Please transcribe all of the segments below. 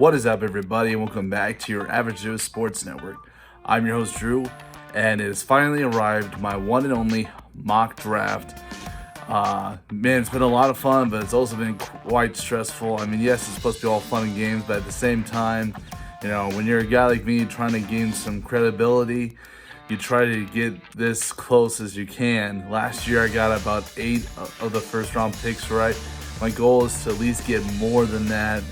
What is up, everybody, and welcome back to your Average Joe Sports Network. I'm your host, Drew, and it has finally arrived, my one and only mock draft. Man, it's been a lot of fun, but it's also been quite stressful. I mean, yes, it's supposed to be all fun and games, but at the same time, when you're a guy like me trying to gain some credibility, you try to get this close as you can. Last year, I got about 8 of the first-round picks right. My goal is to at least get more than that.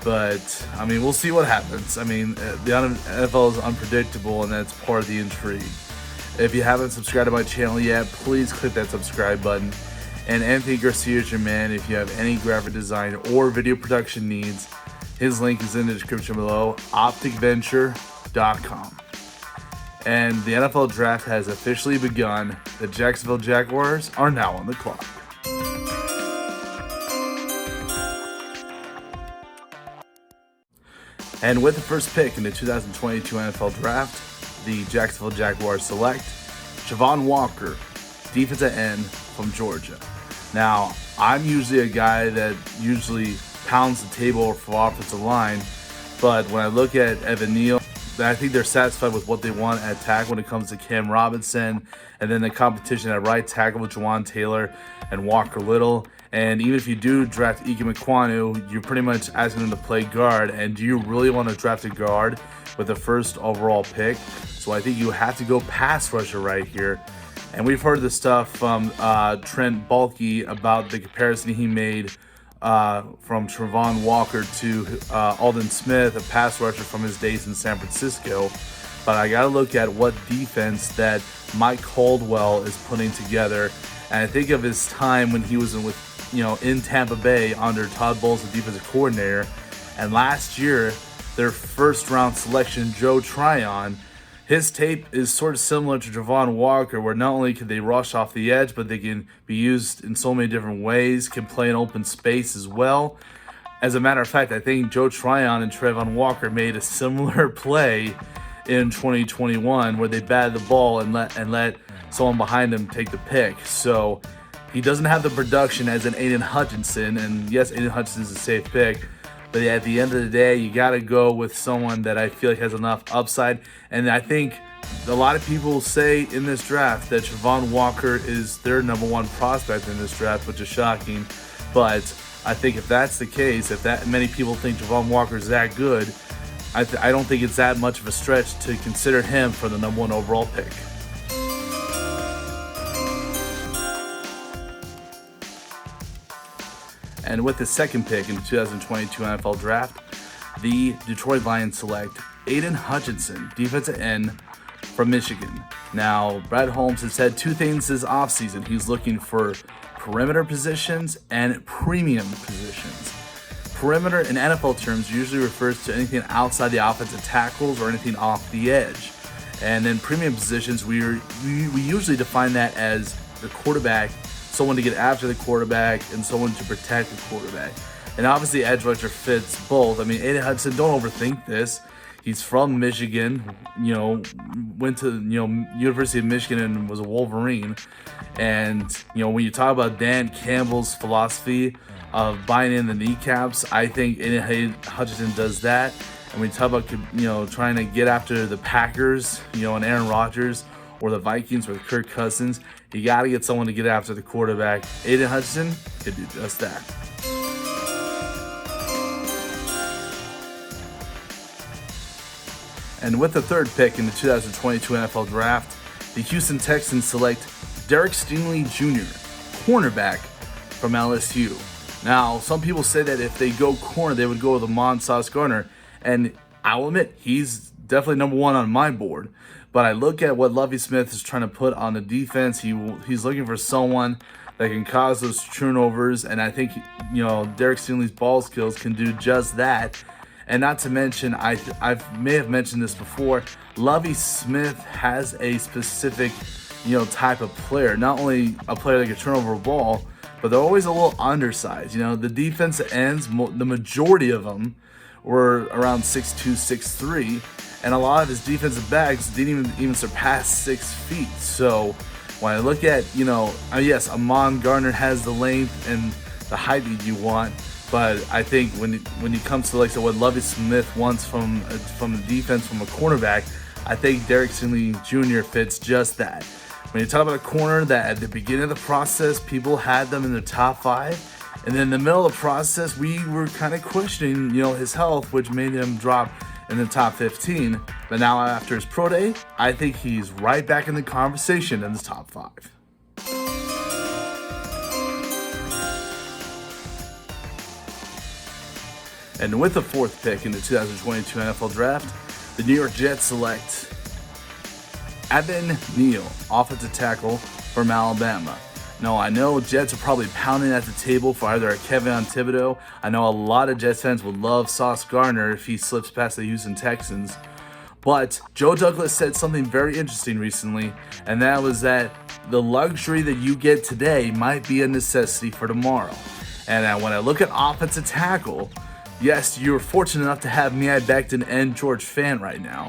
But, we'll see what happens. The NFL is unpredictable, and that's part of the intrigue. If you haven't subscribed to my channel yet, please click that subscribe button. And Anthony Garcia is your man if you have any graphic design or video production needs. His link is in the description below, opticventure.com. And the NFL draft has officially begun. The Jacksonville Jaguars are now on the clock. And with the first pick in the 2022 NFL Draft, the Jacksonville Jaguars select Javon Walker, defensive end from Georgia. Now, I'm usually a guy that usually pounds the table for offensive line, but when I look at Neal, I think they're satisfied with what they want at tackle when it comes to Cam Robinson, and then the competition at right tackle with Juwan Taylor and Walker Little. And even if you do draft Ike Mekwonu, you're pretty much asking him to play guard. And do you really want to draft a guard with the first overall pick? So I think you have to go pass rusher right here. And we've heard the stuff from Trent about the comparison he made from Travon Walker to Aldon Smith, a pass rusher from his days in San Francisco. But I got to look at what defense that Mike Caldwell is putting together. And I think of his time when he was in Tampa Bay under Todd Bowles, the defensive coordinator. And last year, their first round selection, Joe Trion, his tape is sort of similar to Javon Walker, where not only can they rush off the edge, but they can be used in so many different ways, can play in open space as well. As a matter of fact, I think Joe Trion and Trayvon Walker made a similar play in 2021 where they batted the ball and let someone behind him take the pick. So he doesn't have the production as an Aiden Hutchinson, and yes, Aiden Hutchinson is a safe pick, but at the end of the day, you got to go with someone that I feel like has enough upside. And I think a lot of people say in this draft that Javon Walker is their number one prospect in this draft, which is shocking. But I think if that's the case, if that many people think Javon Walker is that good, I don't think it's that much of a stretch to consider him for the number one overall pick. And with the second pick in the 2022 NFL Draft, the Detroit Lions select Aiden Hutchinson, defensive end from Michigan. Now, Brad Holmes has said two things this offseason. He's looking for perimeter positions and premium positions. Perimeter in NFL terms usually refers to anything outside the offensive tackles or anything off the edge. And then premium positions, we usually define that as the quarterback, someone to get after the quarterback, and someone to protect the quarterback. And obviously, edge rusher fits both. Aiden Hudson, don't overthink this. He's from Michigan, went to, University of Michigan and was a Wolverine. And, when you talk about Dan Campbell's philosophy of buying in the kneecaps, I think Aiden Hutchinson does that. And when you talk about, trying to get after the Packers, and Aaron Rodgers, or the Vikings with Kirk Cousins, you got to get someone to get after the quarterback. Aiden Hutchinson could do just that. And with the third pick in the 2022 NFL Draft, the Houston Texans select Derek Steenley Jr., cornerback from LSU. Now, some people say that if they go corner, they would go with Amon Sauce Gardner, and I'll admit, he's definitely number one on my board. But I look at what Lovie Smith is trying to put on the defense. He's looking for someone that can cause those turnovers, and I think Derek Steenley's ball skills can do just that. And not to mention, I may have mentioned this before, Lovie Smith has a specific type of player. Not only a player that can turn over a ball, but they're always a little undersized. The defensive ends, the majority of them were around 6'2", 6'3", and a lot of his defensive backs didn't even surpass 6 feet. So when I look at, yes, Amon Gardner has the length and the height that you want, But I think when it comes to, like I said, what Lovie Smith wants from the defense, from a cornerback, I think Derek Steenley Jr. fits just that. When you talk about a corner that at the beginning of the process, people had them in the top 5, and then in the middle of the process, we were kind of questioning, his health, which made him drop in the top 15. But now after his pro day, I think he's right back in the conversation in the top 5. And with the 4th pick in the 2022 NFL Draft, the New York Jets select Evan Neal, offensive tackle from Alabama. Now, I know Jets are probably pounding at the table for either a Kevin Thibodeau. I know a lot of Jets fans would love Sauce Gardner if he slips past the Houston Texans. But Joe Douglas said something very interesting recently, and that was that the luxury that you get today might be a necessity for tomorrow. And when I look at offensive tackle, yes, you're fortunate enough to have Mekhi Becton and George Fant right now.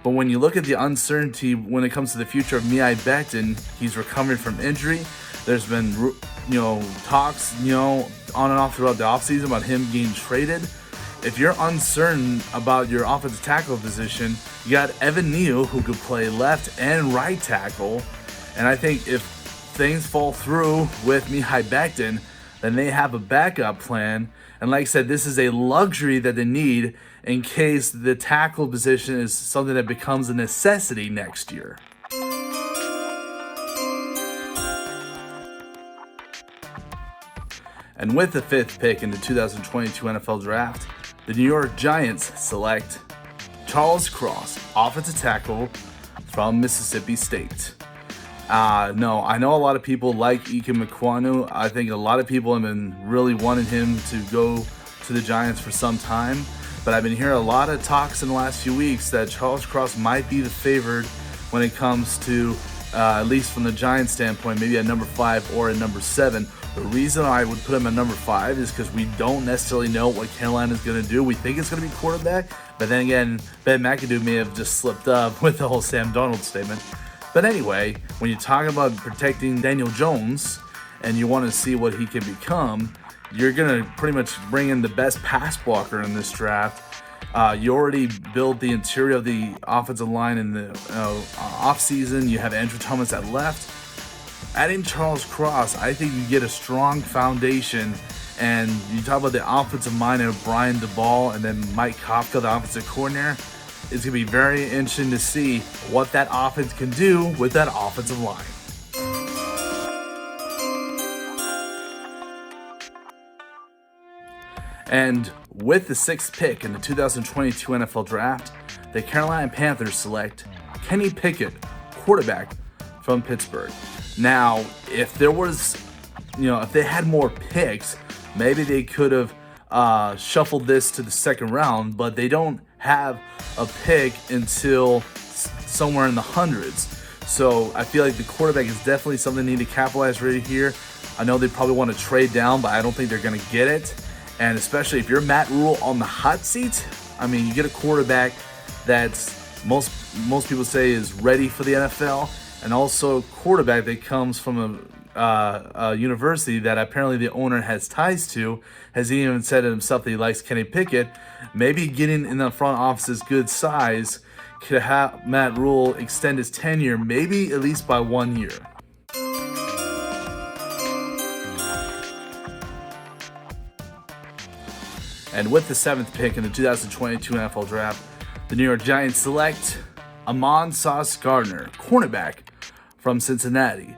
But when you look at the uncertainty when it comes to the future of Mekhi Becton, he's recovering from injury. There's been, talks, on and off throughout the offseason about him getting traded. If you're uncertain about your offensive tackle position, you got Evan Neal, who could play left and right tackle. And I think if things fall through with Mekhi Becton, then they have a backup plan. And like I said, this is a luxury that they need in case the tackle position is something that becomes a necessity next year. And with the 5th pick in the 2022 NFL Draft, the New York Giants select Charles Cross, offensive tackle from Mississippi State. No, I know a lot of people like Ike Mekwonu. I think a lot of people have been really wanting him to go to the Giants for some time. But I've been hearing a lot of talks in the last few weeks that Charles Cross might be the favored when it comes to, at least from the Giants standpoint, maybe at number 5 or at number 7. The reason I would put him at number 5 is because we don't necessarily know what Carolina is going to do. We think it's going to be quarterback, but then again, Ben McAdoo may have just slipped up with the whole Sam Darnold statement. But anyway, when you talk about protecting Daniel Jones and you want to see what he can become, you're going to pretty much bring in the best pass blocker in this draft. You already built the interior of the offensive line in the offseason. You have Andrew Thomas at left. Adding Charles Cross, I think you get a strong foundation. And you talk about the offensive mind of Brian DeBall and then Mike Kafka, the offensive coordinator. It's going to be very interesting to see what that offense can do with that offensive line. And with the 6th pick in the 2022 NFL Draft, the Carolina Panthers select Kenny Pickett, quarterback from Pittsburgh. Now, if there was, if they had more picks, maybe they could have shuffled this to the 2nd round, but they don't have a pick until somewhere in the hundreds. So I feel like the quarterback is definitely something they need to capitalize right here. I know they probably want to trade down, but I don't think they're going to get it. And especially if you're Matt Rule on the hot seat, I mean, you get a quarterback that's most people say is ready for the NFL, and also a quarterback that comes from a university that apparently the owner has ties to, has even said it himself that he likes Kenny Pickett. Maybe getting in the front office's good size could have Matt Rule extend his tenure, maybe at least by 1 year. And with the 7th pick in the 2022 NFL Draft, the New York Giants select Sauce Gardner, cornerback from Cincinnati.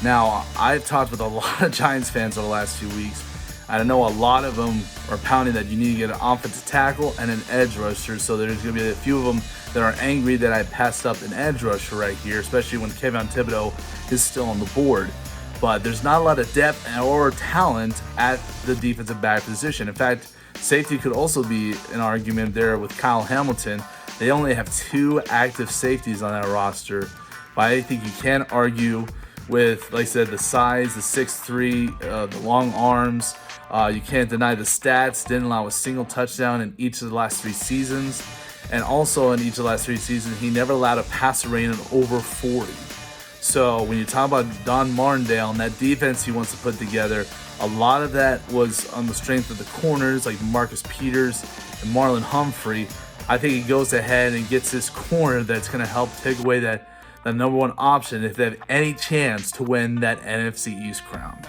Now, I've talked with a lot of Giants fans over the last few weeks. I know a lot of them are pounding that you need to get an offensive tackle and an edge rusher, so there's going to be a few of them that are angry that I passed up an edge rusher right here, especially when Kevin Thibodeau is still on the board. But there's not a lot of depth or talent at the defensive back position. In fact, safety could also be an argument there with Kyle Hamilton. They only have 2 active safeties on that roster, but I think you can argue with, like I said, the size, the 6'3", the long arms. You can't deny the stats. Didn't allow a single touchdown in each of the last 3 seasons. And also in each of the last 3 seasons, he never allowed a passer rating of over 40. So when you talk about Don Martindale and that defense he wants to put together, A lot of that was on the strength of the corners like Marcus Peters and Marlon Humphrey. I think he goes ahead and gets this corner that's going to help take away that number one option if they have any chance to win that NFC East crown.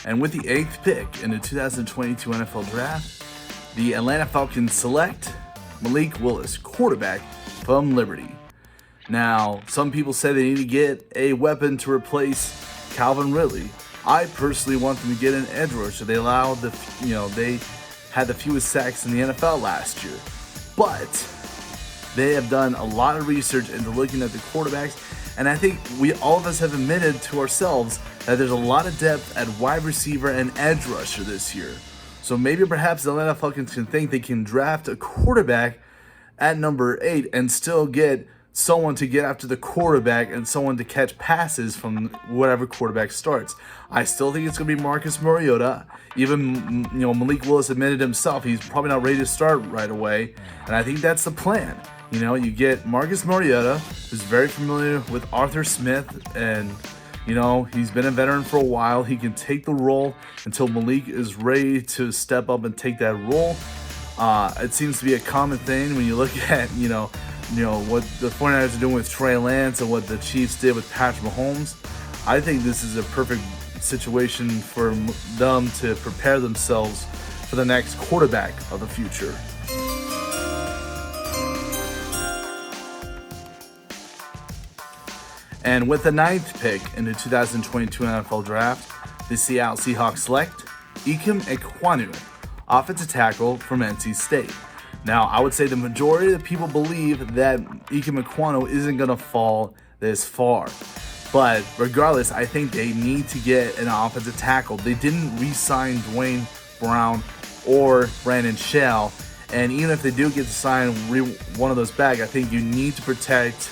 And with the 8th pick in the 2022 NFL Draft, the Atlanta Falcons select Malik Willis, quarterback from Liberty. Now, some people say they need to get a weapon to replace Calvin Ridley. I personally want them to get an edge rusher. They had the fewest sacks in the NFL last year. But they have done a lot of research into looking at the quarterbacks, and I think all of us have admitted to ourselves that there's a lot of depth at wide receiver and edge rusher this year. So maybe perhaps the Atlanta Falcons can think they can draft a quarterback at number 8 and still get someone to get after the quarterback and someone to catch passes from whatever quarterback starts. I still think it's going to be Marcus Mariota. Even Malik Willis admitted himself he's probably not ready to start right away, and I think that's the plan. You get Marcus Mariota, who's very familiar with Arthur Smith, and he's been a veteran for a while. He can take the role until Malik is ready to step up and take that role. It seems to be a common thing when you look at what the 49ers are doing with Traelin and what the Chiefs did with Patrick Mahomes. I think this is a perfect situation for them to prepare themselves for the next quarterback of the future. And with the 9th pick in the 2022 NFL Draft, the Seattle Seahawks select Ikem Ekwonu, offensive tackle from NC State. Now, I would say the majority of the people believe that Ikem Ekwonu isn't going to fall this far. But regardless, I think they need to get an offensive tackle. They didn't re-sign Dwayne Brown or Brandon Shell. And even if they do get to sign one of those back, I think you need to protect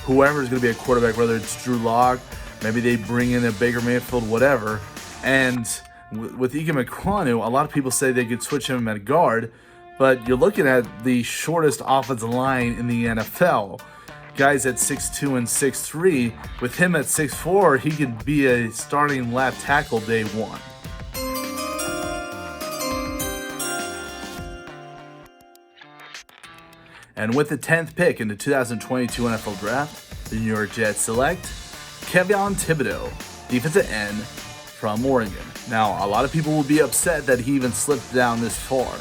whoever is going to be a quarterback, whether it's Drew Lock, maybe they bring in a Baker Mayfield, whatever. And with Ikem Ekwonu, a lot of people say they could switch him at guard, but you're looking at the shortest offensive line in the NFL. Guys at 6'2 and 6'3, with him at 6'4, he could be a starting left tackle day one. And with the 10th pick in the 2022 NFL Draft, the New York Jets select Kayvon Thibodeau, defensive end from Oregon. Now, a lot of people will be upset that he even slipped down this far,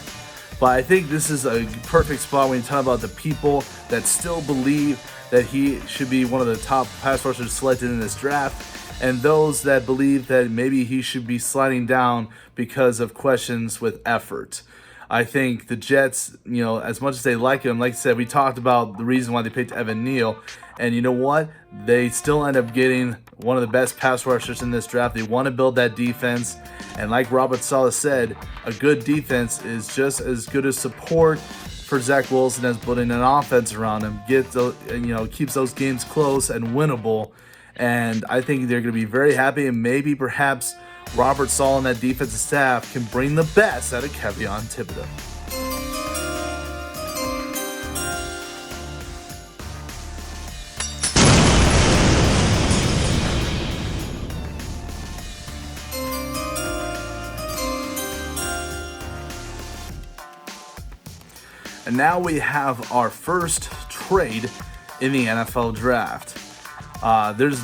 but I think this is a perfect spot when you talk about the people that still believe that he should be one of the top pass rushers selected in this draft, and those that believe that maybe he should be sliding down because of questions with effort. I think the Jets, as much as they like him, like I said, we talked about the reason why they picked Evan Neal, and you know what? They still end up getting one of the best pass rushers in this draft. They want to build that defense, and like Robert Saleh said, a good defense is just as good as support for Zach Wilson as building an offense around him. Keeps those games close and winnable, and I think they're going to be very happy, and maybe perhaps Robert Saleh and that defensive staff can bring the best out of Kayvon Thibodeau. And now we have our first trade in the NFL draft. There's,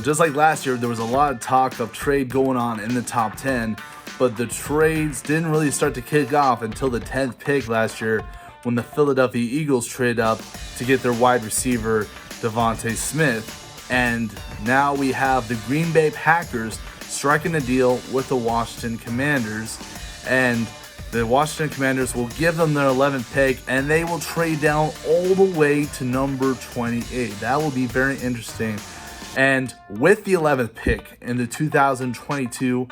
just like last year, there was a lot of talk of trade going on in the top 10, but the trades didn't really start to kick off until the 10th pick last year when the Philadelphia Eagles traded up to get their wide receiver, Devonta Smith. And now we have the Green Bay Packers striking a deal with the Washington Commanders, and the Washington Commanders will give them their 11th pick, and they will trade down all the way to number 28. That will be very interesting. And with the 11th pick in the 2022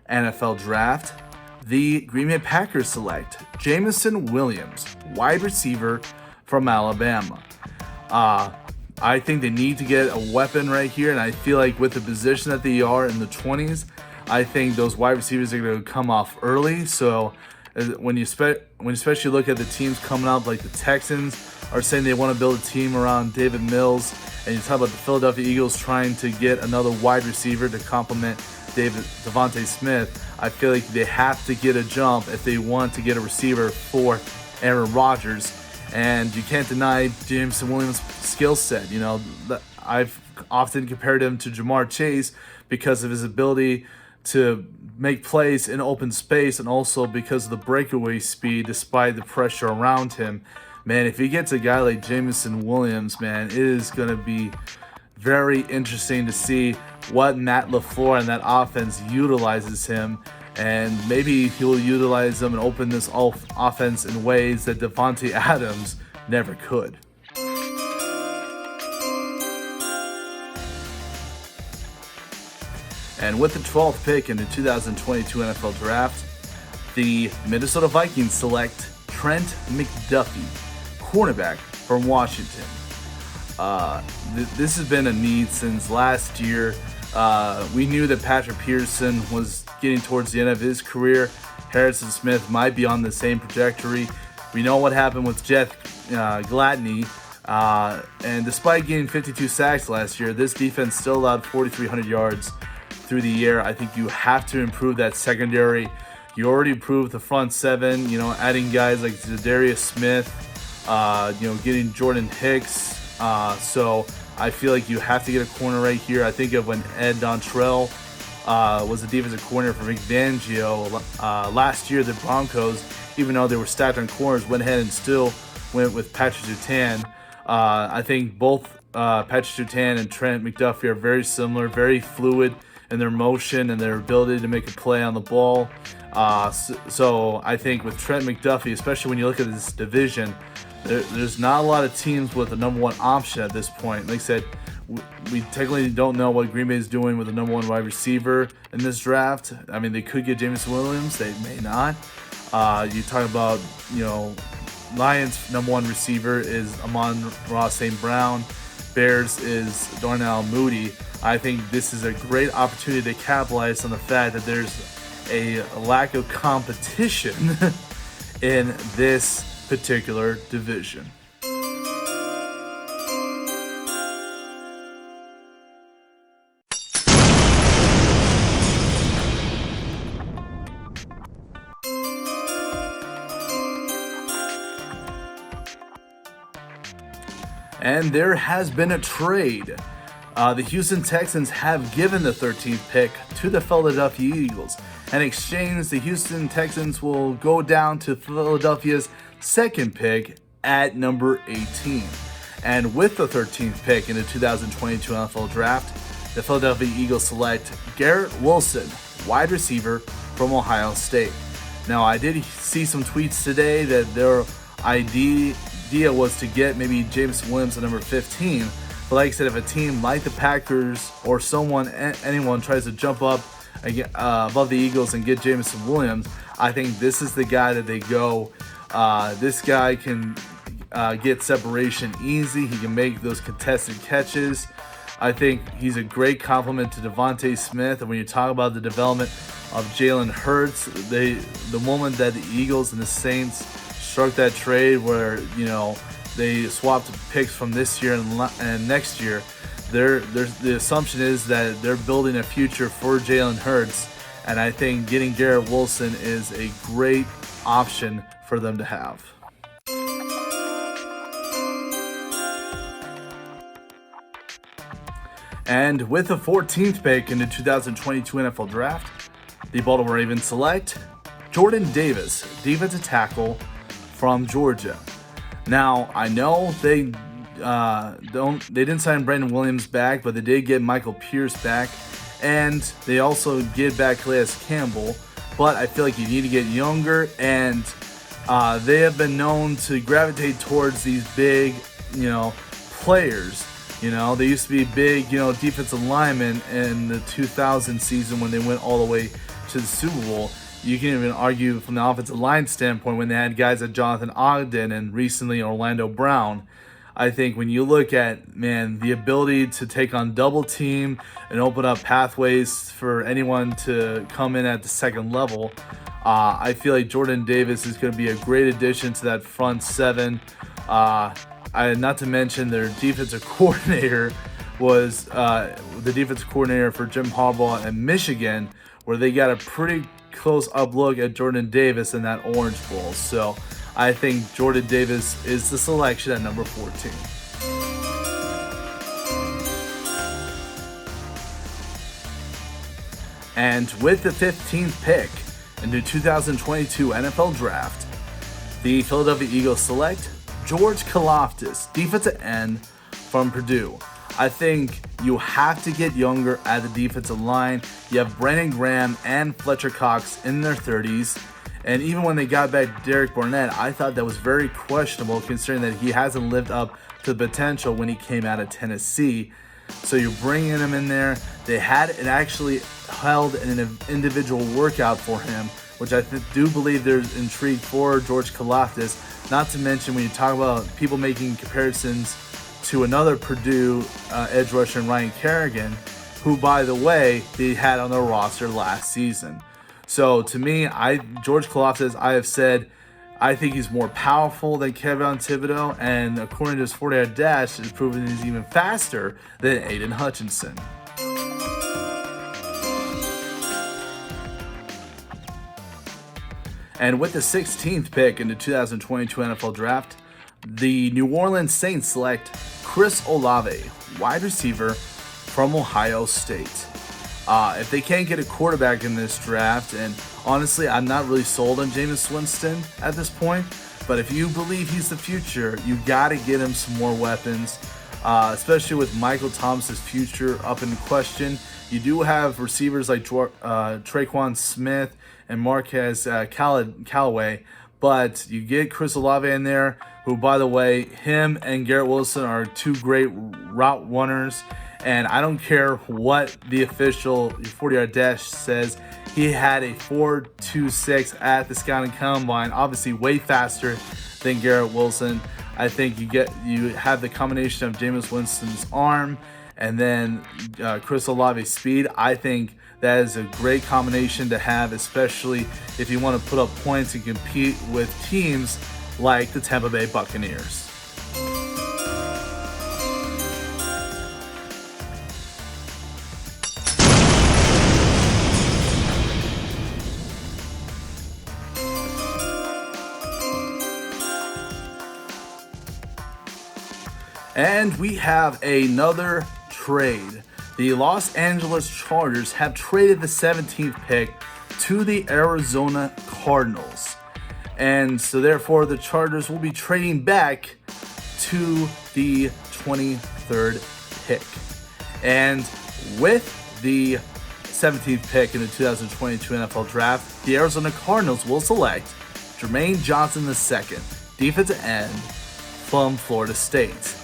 NFL Draft, the Green Bay Packers select Jamison Williams, wide receiver from Alabama. I think they need to get a weapon right here, and I feel like with the position that they are in the 20s, I think those wide receivers are going to come off early. So when you especially look at the teams coming up like the Texans are saying they want to build a team around David Mills, and you talk about the Philadelphia Eagles trying to get another wide receiver to complement Devonta Smith, I feel like they have to get a jump if they want to get a receiver for Aaron Rodgers. And you can't deny Jamison Williams' skill set. You know, I've often compared him to Jamar Chase because of his ability to make plays in open space, and also because of the breakaway speed despite the pressure around him. Man, if he gets a guy like Jamison Williams, man, it is going to be very interesting to see what Matt LaFleur and that offense utilizes him, and maybe he'll utilize them and open this offense in ways that Davante Adams never could. And with the 12th pick in the 2022 NFL Draft, the Minnesota Vikings select Trent McDuffie, cornerback from Washington. This has been a need since last year. We knew that Patrick Peterson was getting towards the end of his career. Harrison Smith might be on the same trajectory. We know what happened with Jeff Gladney. And despite getting 52 sacks last year, this defense still allowed 4,300 yards through the air. I think you have to improve that secondary. You already improved the front seven, adding guys like Zadarius Smith, getting Jordan Hicks. So I feel like you have to get a corner right here. I think of when Ed Dontrell was a defensive corner for Vic Fangio. Last year, the Broncos, even though they were stacked on corners, went ahead and still went with Patrick Surtain. I think both Patrick Surtain and Trent McDuffie are very similar, very fluid in their motion and their ability to make a play on the ball. So I think with Trent McDuffie, especially when you look at this division, there's not a lot of teams with a number one option at this point. Like I said, we technically don't know what Green Bay is doing with the number one wide receiver in this draft. I mean, they could get Jamison Williams, they may not. You talk about, Lions' number one receiver is Amon-Ra St. Brown. Bears is Darnell Mooney. I think this is a great opportunity to capitalize on the fact that there's a lack of competition in this particular division. And there has been a trade. The Houston Texans have given the 13th pick to the Philadelphia Eagles. In exchange, the Houston Texans will go down to Philadelphia's second pick at number 18. And with the 13th pick in the 2022 NFL Draft, the Philadelphia Eagles select Garrett Wilson, wide receiver from Ohio State. Now, I did see some tweets today that their idea was to get maybe James Williams at number 15. But like I said, if a team like the Packers or anyone tries to jump up above the Eagles and get Jamison Williams, I think this is the guy that they go. This guy can get separation easy. He can make those contested catches. I think he's a great complement to Devonta Smith. And when you talk about the development of Jalen Hurts, the moment that the Eagles and the Saints struck that trade where, they swapped picks from this year and next year, the assumption is that they're building a future for Jalen Hurts, and I think getting Garrett Wilson is a great option for them to have. And with the 14th pick in the 2022 NFL Draft, the Baltimore Ravens select Jordan Davis, defensive tackle from Georgia. Now, I know they didn't sign Brandon Williams back, but they did get Michael Pierce back, and they also get back Calais Campbell. But I feel like you need to get younger, and they have been known to gravitate towards these big, players. They used to be big, defensive linemen in the 2000 season when they went all the way to the Super Bowl. You can even argue from the offensive line standpoint when they had guys like Jonathan Ogden and recently Orlando Brown. I think when you look at, the ability to take on double team and open up pathways for anyone to come in at the second level, I feel like Jordan Davis is going to be a great addition to that front seven. not to mention their defensive coordinator was the defensive coordinator for Jim Harbaugh in Michigan, where they got a pretty close up look at Jordan Davis in that Orange Bowl. So I think Jordan Davis is the selection at number 14. And with the 15th pick in the 2022 NFL Draft, the Philadelphia Eagles select George Kalaftis, defensive end from Purdue. I think you have to get younger at the defensive line. You have Brandon Graham and Fletcher Cox in their 30s. And even when they got back Derek Barnett, I thought that was very questionable considering that he hasn't lived up to the potential when he came out of Tennessee. So you're bringing him in there. They had it actually held an individual workout for him, which I do believe there's intrigue for George Kalaftis. Not to mention when you talk about people making comparisons to another Purdue edge rusher, Ryan Kerrigan, who, by the way, they had on their roster last season. So to me, George Kalaftis, I have said, I think he's more powerful than Kevin Thibodeau, and according to his 40-yard dash, it's proven he's even faster than Aiden Hutchinson. And with the 16th pick in the 2022 NFL Draft, the New Orleans Saints select Chris Olavey, wide receiver from Ohio State. If they can't get a quarterback in this draft, and honestly, I'm not really sold on Jameis Winston at this point, but if you believe he's the future, you got to get him some more weapons, especially with Michael Thomas's future up in question. You do have receivers like Traquan Smith and Marquez Callaway, but you get Chris Olave in there, who, by the way, him and Garrett Wilson are two great route runners. And I don't care what the official 40-yard dash says. He had a 4.26 at the scouting combine, obviously way faster than Garrett Wilson. I think you have the combination of Jameis Winston's arm and then Chris Olave's speed. I think that is a great combination to have, especially if you want to put up points and compete with teams like the Tampa Bay Buccaneers. And we have another trade. The Los Angeles Chargers have traded the 17th pick to the Arizona Cardinals. And so therefore the Chargers will be trading back to the 23rd pick. And with the 17th pick in the 2022 NFL Draft, the Arizona Cardinals will select Jermaine Johnson II, defensive end from Florida State.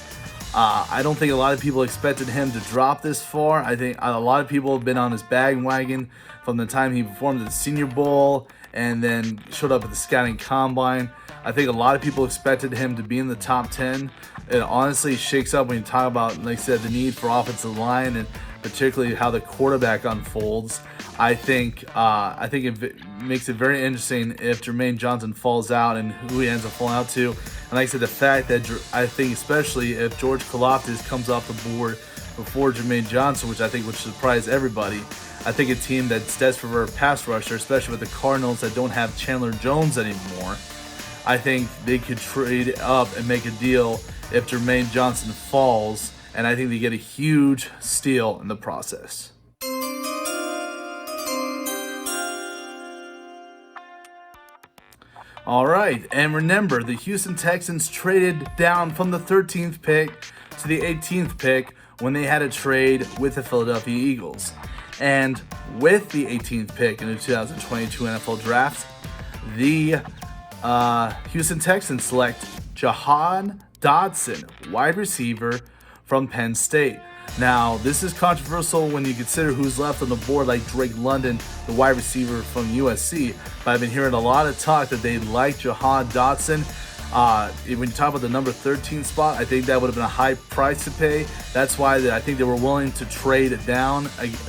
I don't think a lot of people expected him to drop this far. I think a lot of people have been on his bandwagon from the time he performed at the Senior Bowl and then showed up at the scouting combine. I think a lot of people expected him to be in the top 10. It honestly shakes up when you talk about, like I said, the need for offensive line and particularly how the quarterback unfolds. I think it makes it very interesting if Jermaine Johnson falls out and who he ends up falling out to. And like I said, the fact that I think especially if George Kalaftis comes off the board before Jermaine Johnson, which I think would surprise everybody, I think a team that's desperate for a pass rusher, especially with the Cardinals that don't have Chandler Jones anymore, I think they could trade up and make a deal if Jermaine Johnson falls, and I think they get a huge steal in the process. All right, and remember, the Houston Texans traded down from the 13th pick to the 18th pick when they had a trade with the Philadelphia Eagles. And with the 18th pick in the 2022 NFL Draft, the Houston Texans select Jahan Dodson, wide receiver from Penn State. Now, this is controversial when you consider who's left on the board, like Drake London, the wide receiver from USC. But I've been hearing a lot of talk that they like Jahan Dodson. When you talk about the number 13 spot, I think that would have been a high price to pay. That's why I think they were willing to trade it down.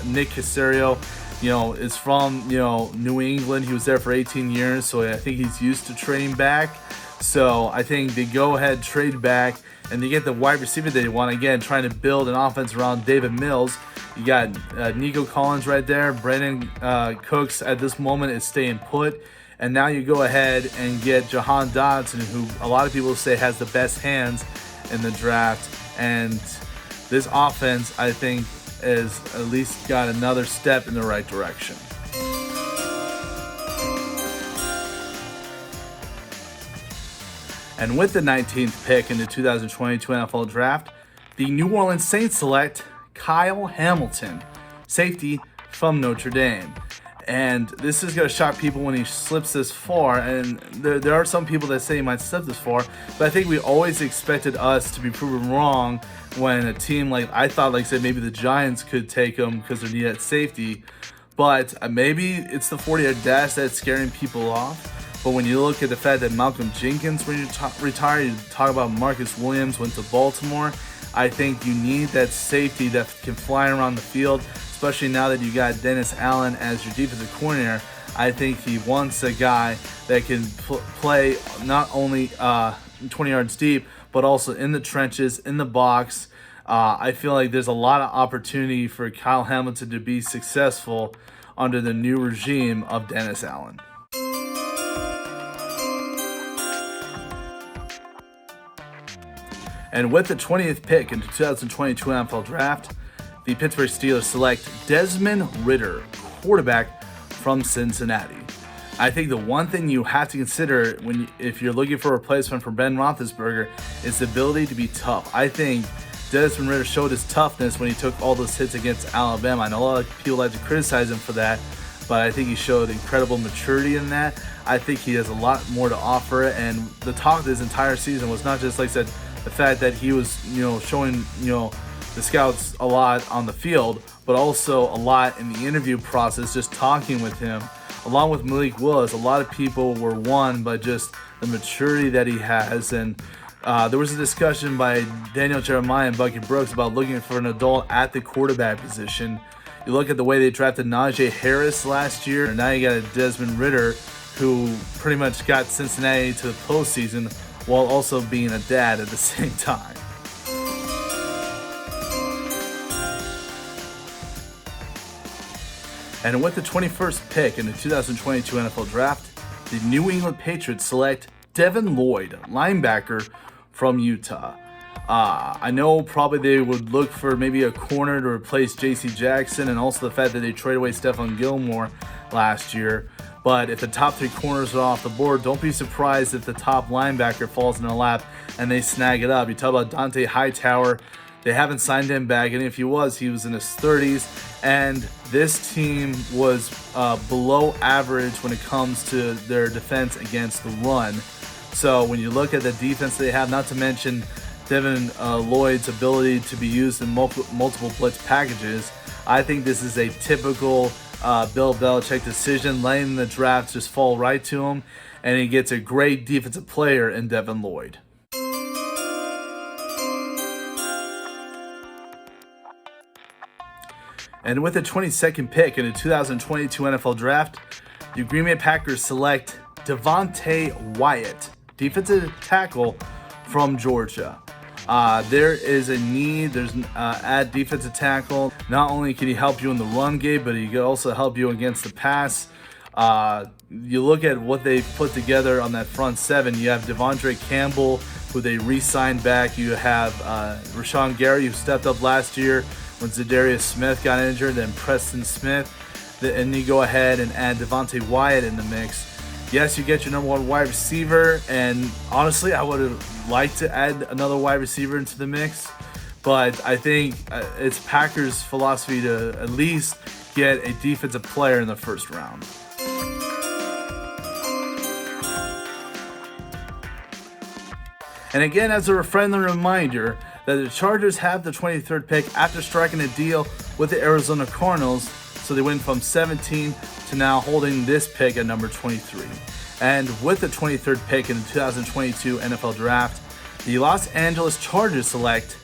Nick Caserio is from, New England. He was there for 18 years, so I think he's used to trading back. So I think they go ahead, trade back, and they get the wide receiver they want. Again, trying to build an offense around David Mills. You got Nico Collins right there. Brandon Cooks at this moment is staying put. And now you go ahead and get Jahan Dodson, who a lot of people say has the best hands in the draft. And this offense, I think, has at least got another step in the right direction. And with the 19th pick in the 2022 NFL Draft, the New Orleans Saints select Kyle Hamilton, safety from Notre Dame. And this is going to shock people when he slips this far. And there are some people that say he might slip this far. But I think we always expected us to be proven wrong when a team I thought, like I said, maybe the Giants could take him because they're needed at safety. But maybe it's the 40-yard dash that's scaring people off. But when you look at the fact that Malcolm Jenkins retired, you talk about Marcus Williams went to Baltimore, I think you need that safety that can fly around the field, especially now that you got Dennis Allen as your defensive coordinator. I think he wants a guy that can play not only 20 yards deep, but also in the trenches, in the box. I feel like there's a lot of opportunity for Kyle Hamilton to be successful under the new regime of Dennis Allen. And with the 20th pick in the 2022 NFL Draft, the Pittsburgh Steelers select Desmond Ridder, quarterback from Cincinnati. I think the one thing you have to consider if you're looking for a replacement for Ben Roethlisberger is the ability to be tough. I think Desmond Ridder showed his toughness when he took all those hits against Alabama. I know a lot of people like to criticize him for that, but I think he showed incredible maturity in that. I think he has a lot more to offer, and the talk this entire season was not just, like I said, the fact that he was, showing, the scouts a lot on the field, but also a lot in the interview process, just talking with him. Along with Malik Willis, a lot of people were won by just the maturity that he has. And there was a discussion by Daniel Jeremiah and Bucky Brooks about looking for an adult at the quarterback position. You look at the way they drafted Najee Harris last year, and now you got a Desmond Ridder who pretty much got Cincinnati to the postseason while also being a dad at the same time. And with the 21st pick in the 2022 NFL Draft, the New England Patriots select Devin Lloyd, linebacker from Utah. I know probably they would look for maybe a corner to replace J.C. Jackson, and also the fact that they traded away Stephon Gilmore last year. But if the top three corners are off the board, don't be surprised if the top linebacker falls in their lap and they snag it up. You talk about Dante Hightower. They haven't signed him back, and if he was in his 30s. And this team was below average when it comes to their defense against the run. So when you look at the defense they have, not to mention Devin Lloyd's ability to be used in multiple blitz packages, I think this is a typical Bill Belichick decision, letting the draft just fall right to him, and he gets a great defensive player in Devin Lloyd. And with the 22nd pick in the 2022 NFL Draft, the Green Bay Packers select Devonta Wyatt, defensive tackle from Georgia. There is a need. There's at defensive tackle. Not only can he help you in the run game, but he can also help you against the pass. You look at what they've put together on that front seven. You have Devondre Campbell, who they re-signed back. You have Rashawn Gary, who stepped up last year when Zadarius Smith got injured, then Preston Smith. And you go ahead and add Devonta Wyatt in the mix. Yes, you get your number one wide receiver, and honestly, I would have liked to add another wide receiver into the mix, but I think it's Packers' philosophy to at least get a defensive player in the first round. And again, as a friendly reminder that the Chargers have the 23rd pick after striking a deal with the Arizona Cardinals, so they went from 17 to now holding this pick at number 23. And with the 23rd pick in the 2022 NFL Draft, the Los Angeles Chargers select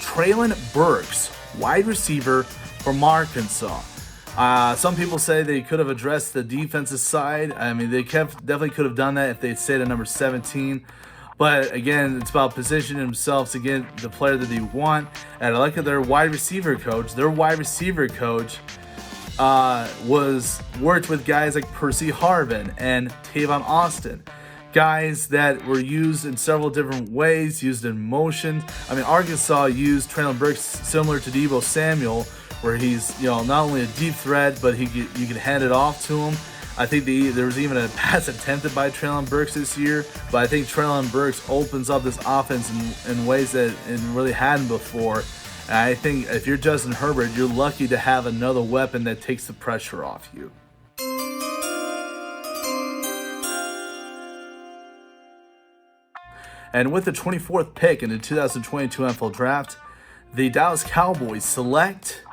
Traelin Burks, wide receiver from Arkansas. Some people say they could have addressed the defensive side. I mean, they definitely could have done that if they'd stayed at number 17. But again, it's about positioning themselves to get the player that they want. And I look at their wide receiver coach. Their wide receiver coach worked with guys like Percy Harvin and Tavon Austin. Guys that were used in several different ways, used in motion. I mean, Arkansas used Traelin Burks similar to Deebo Samuel, where he's, not only a deep threat, but you can hand it off to him. I think there was even a pass attempted by Traelin Burks this year, but I think Traelin Burks opens up this offense in ways that it really hadn't before. And I think if you're Justin Herbert, you're lucky to have another weapon that takes the pressure off you. And with the 24th pick in the 2022 NFL Draft, the Dallas Cowboys select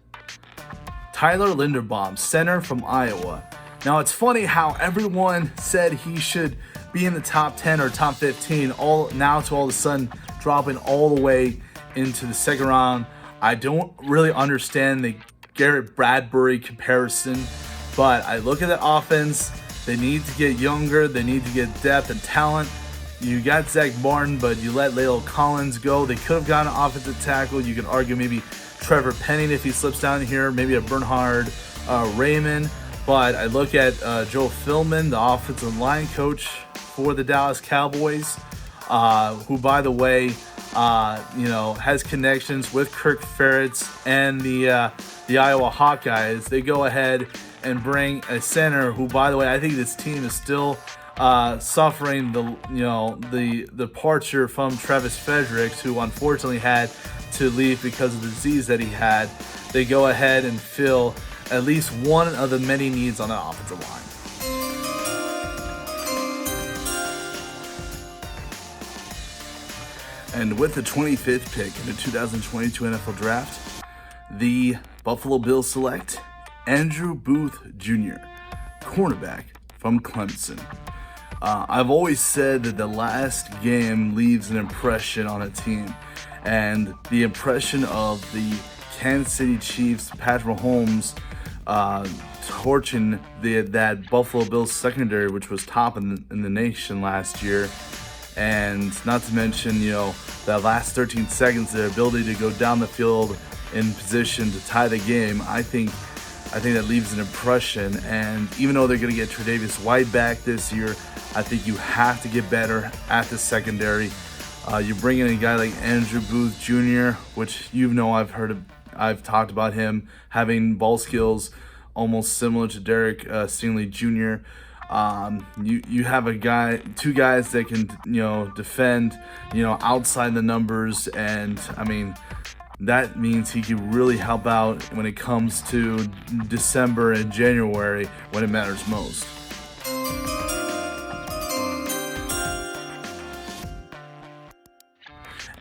Tyler Linderbaum, center from Iowa. Now, it's funny how everyone said he should be in the top 10 or top 15, all of a sudden dropping all the way into the second round. I don't really understand the Garrett Bradbury comparison, but I look at the offense. They need to get younger. They need to get depth and talent. You got Zach Martin, but you let La'el Collins go. They could have gotten an offensive tackle. You could argue maybe Trevor Penning if he slips down here, maybe a Bernhard Raymond. But I look at Joe Philbin, the offensive line coach for the Dallas Cowboys, who, by the way, has connections with Kirk Ferentz and the Iowa Hawkeyes. They go ahead and bring a center who, by the way, I think this team is still suffering the departure from Travis Fredericks, who unfortunately had to leave because of the disease that he had. They go ahead and fill at least one of the many needs on the offensive line. And with the 25th pick in the 2022 NFL Draft, the Buffalo Bills select Andrew Booth Jr., cornerback from Clemson. I've always said that the last game leaves an impression on a team, and the impression of the Kansas City Chiefs, Patrick Mahomes, torching that Buffalo Bills secondary, which was top in the nation last year. And not to mention, that last 13 seconds, their ability to go down the field in position to tie the game. I think that leaves an impression. And even though they're going to get Tre'Davious White back this year, I think you have to get better at the secondary. You bring in a guy like Andrew Booth Jr., which I've talked about him having ball skills almost similar to Derek Steenley Jr. You have two guys that can, defend, outside the numbers, and I mean, that means he can really help out when it comes to December and January when it matters most.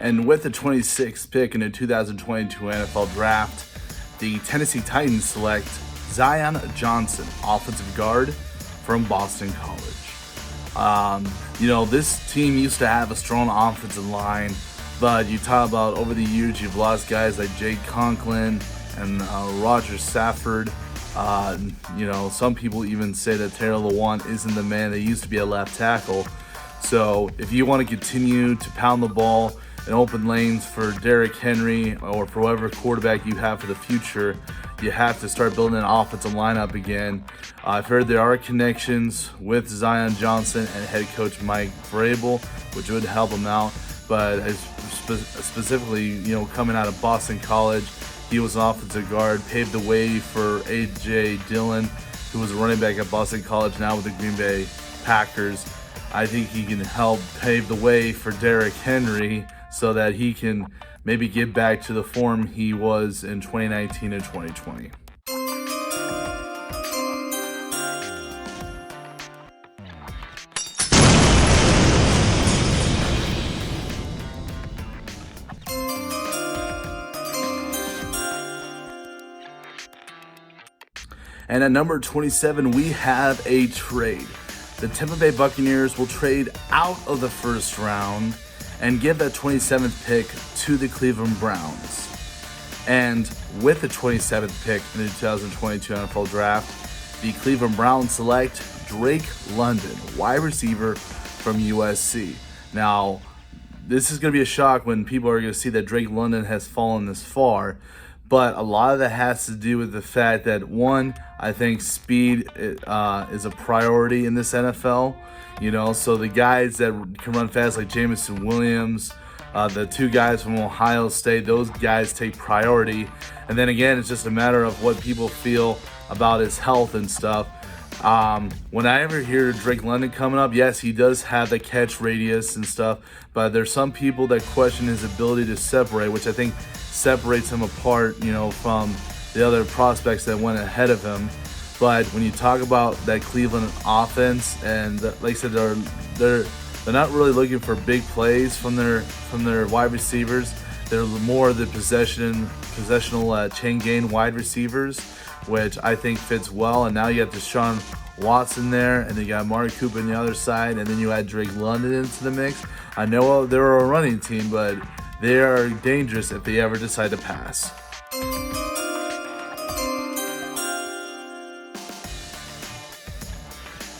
And with the 26th pick in the 2022 NFL Draft, the Tennessee Titans select Zion Johnson, offensive guard from Boston College. This team used to have a strong offensive line, but you talk about over the years, you've lost guys like Jake Conklin and Roger Safford. Some people even say that Taylor Lewan isn't the man that used to be a left tackle. So if you want to continue to pound the ball and open lanes for Derrick Henry or for whatever quarterback you have for the future, you have to start building an offensive lineup again. I've heard there are connections with Zion Johnson and head coach Mike Vrabel, which would help him out. But specifically, coming out of Boston College, he was an offensive guard, paved the way for A.J. Dillon, who was a running back at Boston College, now with the Green Bay Packers. I think he can help pave the way for Derrick Henry so that he can maybe get back to the form he was in 2019 and 2020. And at number 27, we have a trade. The Tampa Bay Buccaneers will trade out of the first round and give that 27th pick to the Cleveland Browns. And with the 27th pick in the 2022 NFL Draft, the Cleveland Browns select Drake London, wide receiver from USC. Now, this is going to be a shock when people are going to see that Drake London has fallen this far, but a lot of that has to do with the fact that, one, I think speed is a priority in this NFL. So the guys that can run fast, like Jamison Williams, the two guys from Ohio State, those guys take priority. And then again, it's just a matter of what people feel about his health and stuff. When I ever hear Drake London coming up, yes, he does have the catch radius and stuff, but there's some people that question his ability to separate, which I think separates him apart, from the other prospects that went ahead of him. But when you talk about that Cleveland offense, and like I said, they're not really looking for big plays from their wide receivers. They're more the possessional chain gain wide receivers, which I think fits well. And now you have Deshaun Watson there, and then you got Amari Cooper on the other side, and then you add Drake London into the mix. I know they're a running team, but they are dangerous if they ever decide to pass.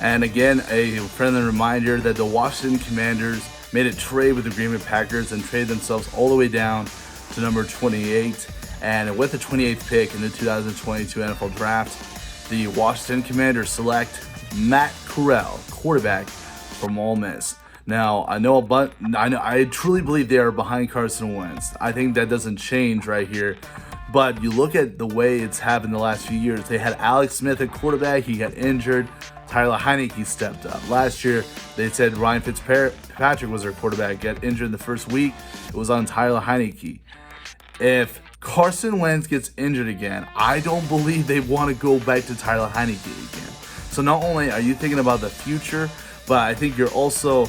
And again, a friendly reminder that the Washington Commanders made a trade with the Green Bay Packers and traded themselves all the way down to number 28. And with the 28th pick in the 2022 NFL Draft, the Washington Commanders select Matt Corral, quarterback from Ole Miss. Now, I truly believe they are behind Carson Wentz. I think that doesn't change right here. But you look at the way it's happened the last few years. They had Alex Smith at quarterback. He got injured. Tyler Heineke stepped up. Last year, they said Ryan Fitzpatrick was their quarterback. Got injured in the first week. It was on Tyler Heineke. If Carson Wentz gets injured again, I don't believe they want to go back to Tyler Heineke again. So not only are you thinking about the future, but I think you're also,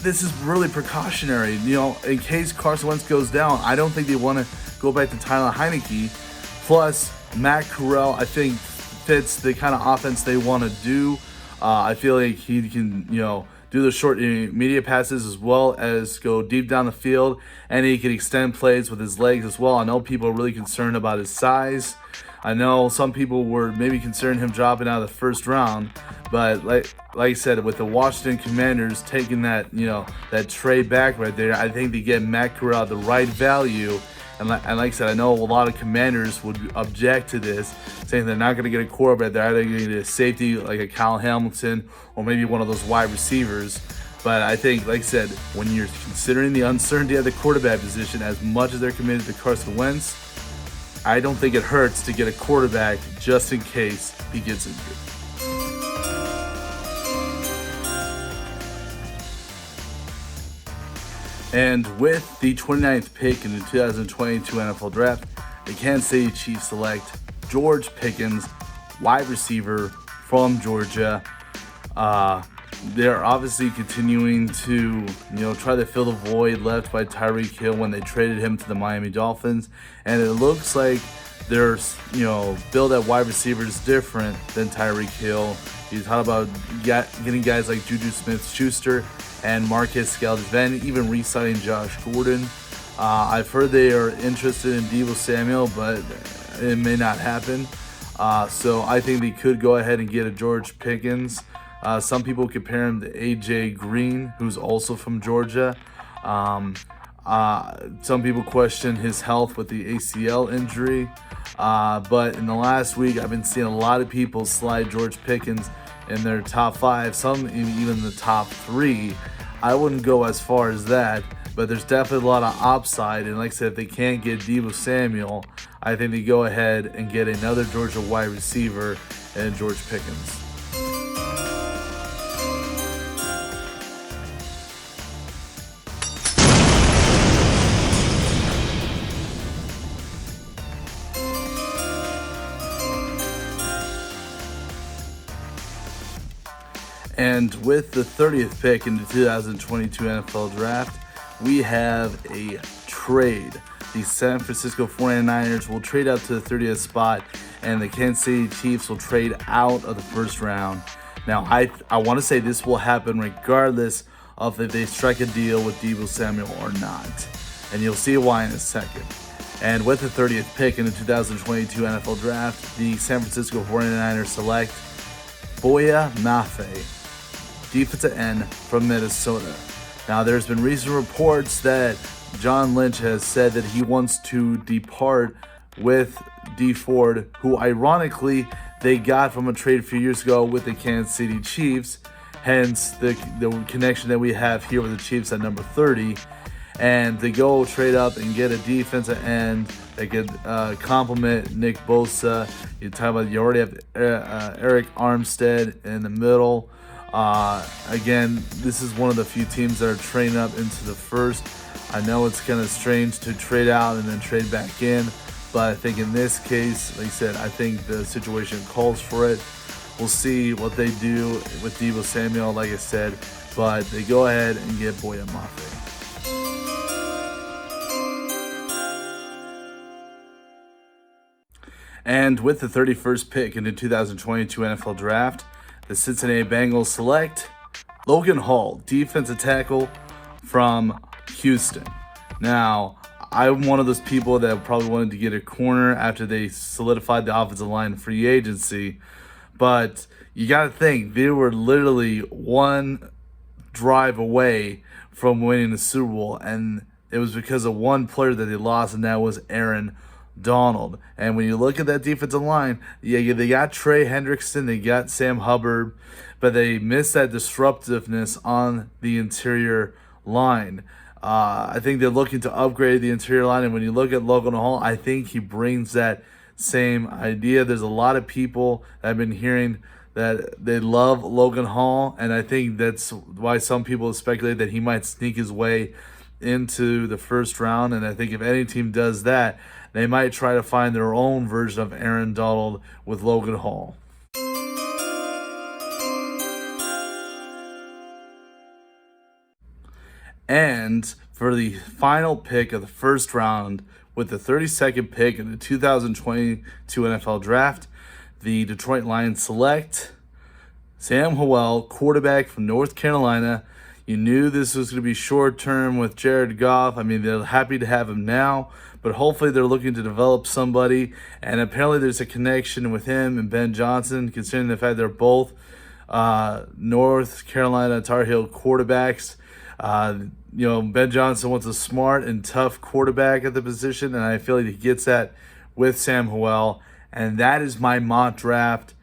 this is really precautionary. In case Carson Wentz goes down, I don't think they want to go back to Tyler Heineke. Plus, Matt Corral, I think, fits the kind of offense they want to do. I feel like he can, do the short intermediate passes as well as go deep down the field, and he can extend plays with his legs as well. I know people are really concerned about his size. I know some people were maybe concerned him dropping out of the first round, but like I said, with the Washington Commanders taking that that trade back right there, I think they get Matt Corral the right value. And like I said, I know a lot of Commanders would object to this, saying they're not going to get a quarterback. They're either going to get a safety like a Kyle Hamilton or maybe one of those wide receivers. But I think, like I said, when you're considering the uncertainty of the quarterback position, as much as they're committed to Carson Wentz, I don't think it hurts to get a quarterback just in case he gets injured. And with the 29th pick in the 2022 NFL Draft, the Kansas City Chiefs select George Pickens, wide receiver from Georgia. They're obviously continuing to, try to fill the void left by Tyreek Hill when they traded him to the Miami Dolphins. And it looks like their, build at wide receiver is different than Tyreek Hill. You talk about getting guys like Juju Smith-Schuster and Marquez Galvin, even re-signing Josh Gordon. I've heard they are interested in Deebo Samuel, but it may not happen. So I think they could go ahead and get a George Pickens. Some people compare him to AJ Green, who's also from Georgia. Some people question his health with the ACL injury. But in the last week, I've been seeing a lot of people slide George Pickens in their top 5, some even the top 3. I wouldn't go as far as that, but there's definitely a lot of upside. And like I said, if they can't get Deebo Samuel, I think they go ahead and get another Georgia wide receiver and George Pickens. And with the 30th pick in the 2022 NFL Draft, we have a trade. The San Francisco 49ers will trade out to the 30th spot, and the Kansas City Chiefs will trade out of the first round. Now, I want to say this will happen regardless of if they strike a deal with Deebo Samuel or not. And you'll see why in a second. And with the 30th pick in the 2022 NFL Draft, the San Francisco 49ers select Boya Mafe, defensive end from Minnesota. Now, there's been recent reports that John Lynch has said that he wants to depart with Dee Ford, who ironically they got from a trade a few years ago with the Kansas City Chiefs, hence the connection that we have here with the Chiefs at number 30. And they go trade up and get a defensive end that could complement Nick Bosa. You already have Eric Armstead in the middle. Again, this is one of the few teams that are trading up into the first. I know it's kind of strange to trade out and then trade back in, but I think in this case, like I said, I think the situation calls for it. We'll see what they do with Deebo Samuel, like I said, but they go ahead and get Boya Mafe. And with the 31st pick in the 2022 NFL Draft, the Cincinnati Bengals select Logan Hall, defensive tackle from Houston. Now, I'm one of those people that probably wanted to get a corner after they solidified the offensive line free agency, but you got to think, they were literally one drive away from winning the Super Bowl, and it was because of one player that they lost, and that was Aaron Donald. And when you look at that defensive line, yeah, they got Trey Hendrickson, they got Sam Hubbard, but they missed that disruptiveness on the interior line. I think they're looking to upgrade the interior line, and when you look at Logan Hall, I think he brings that same idea. There's a lot of people that I've been hearing that they love Logan Hall, and I think that's why some people speculate that he might sneak his way into the first round. And I think if any team does that, they might try to find their own version of Aaron Donald with Logan Hall. And for the final pick of the first round, with the 32nd pick in the 2022 NFL Draft, the Detroit Lions select Sam Howell, quarterback from North Carolina. You knew this was going to be short term with Jared Goff. I mean, they're happy to have him now, but hopefully they're looking to develop somebody. And apparently there's a connection with him and Ben Johnson, considering the fact they're both North Carolina Tar Heel quarterbacks. Ben Johnson wants a smart and tough quarterback at the position, and I feel like he gets that with Sam Howell. And that is my mock draft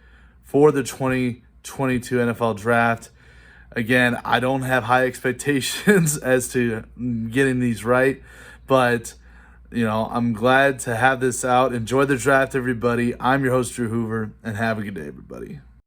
for the 2022 NFL Draft. Again, I don't have high expectations as to getting these right, but I'm glad to have this out. Enjoy the draft, everybody. I'm your host, Drew Hoover, and have a good day, everybody.